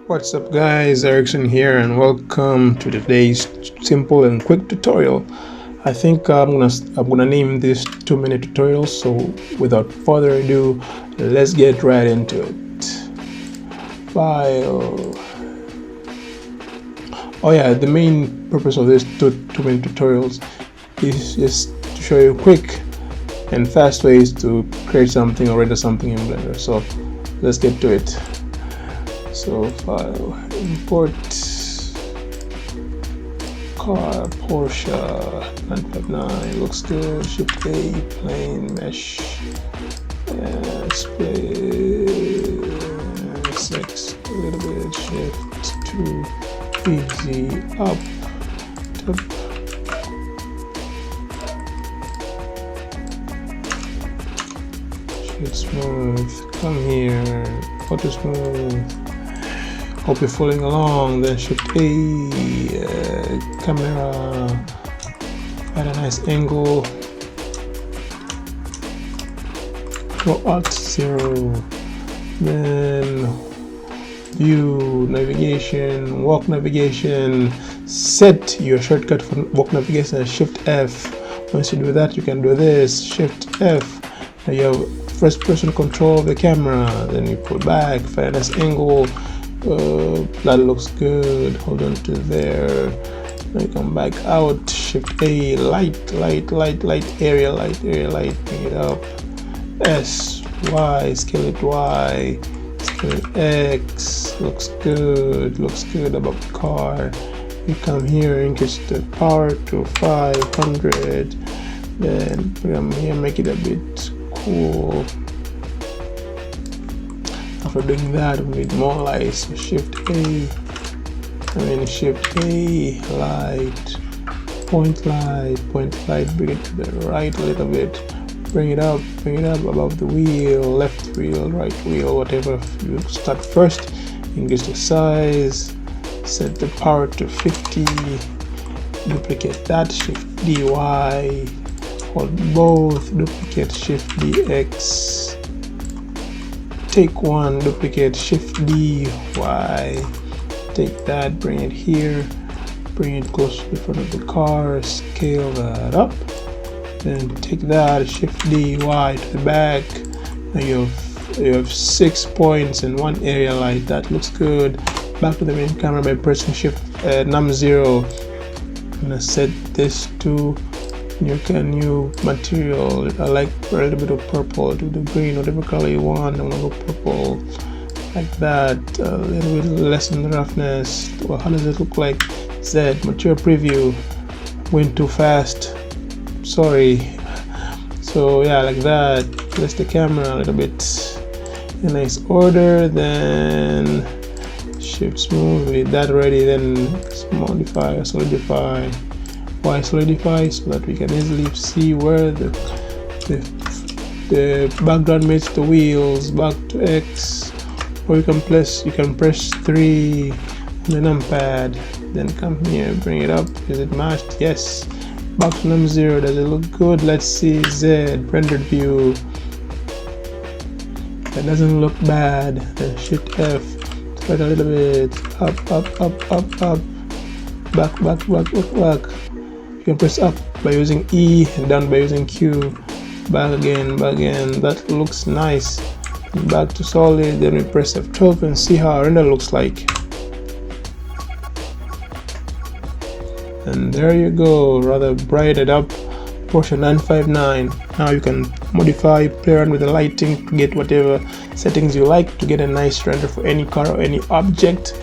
What's up guys, Erickson here and welcome to today's simple and quick tutorial. I think I'm gonna name this 2-minute tutorial, so without further ado, let's get right into it. File. Oh yeah, the main purpose of this 2-minute tutorials is just to show you quick and fast ways to create something or render something in Blender. So let's get to it. So file, import car Porsche 959, looks good. Shift A, plane mesh, split 6 a little bit, shift 2, easy up, top. Shift smooth, come here, auto smooth. Hope you're following along. Then shift A, camera at a nice angle. Go alt 0. Then view navigation, walk navigation. Set your shortcut for walk navigation as shift F. Once you do that, you can do this. Shift F. Now you have first person control of the camera. Then you pull back, find a nice angle. That looks good. Hold on to there. Now you come back out. Shift A, light, area light. Bring it up. S, Y, scale it Y, scale it X. Looks good. Looks good above the car. You come here, increase the power to 500. Then from here, make it a bit cool. After doing that, we need more lights. So shift A, shift A, light, point light, bring it to the right a little bit, bring it up above the wheel, left wheel, right wheel, whatever. You start first, increase the size, set the power to 50, duplicate that, shift DY, hold both, duplicate, shift DX, take one, duplicate, shift D, Y, take that, bring it here, bring it close to the front of the car, scale that up, then take that, shift D, Y to the back. Now you have 6 points and 1 area light. That looks good. Back to the main camera by pressing shift num 0. I'm gonna set this to new material. I like a little bit of purple. Do the green, whatever color you want. I want to go purple like that. A little bit less in the roughness. Well, how does it look like? Z material preview. Went too fast. Sorry. So yeah, like that. Place the camera a little bit in nice order. Then shift smooth with that ready. Then modify, solidify. Why solidify? So that we can easily see where the background meets the wheels. Back to X, or you can press 3 on the numpad, then come here, bring it up. Is it matched? Yes. Back to num 0. Does it look good? Let's see. Z, rendered view. That doesn't look bad. Then shift F, spread a little bit, up, back. You can press up by using E and down by using Q. Back again. That looks nice. Back to solid. Then we press F12 and see how our render looks like. And there you go, rather brightened up Porsche 959. Now you can modify, play around with the lighting to get whatever settings you like to get a nice render for any car or any object.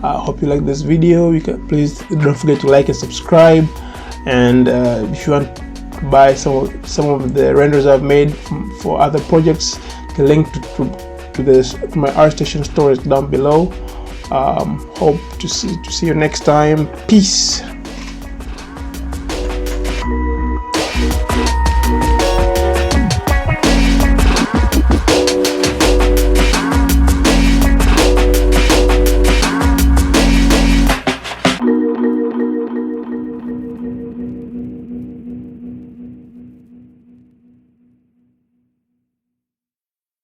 I hope you like this video. Please don't forget to like and subscribe. And if you want to buy some of the renders I've made for other projects, the link to my ArtStation store is down below. Hope to see you next time. Peace.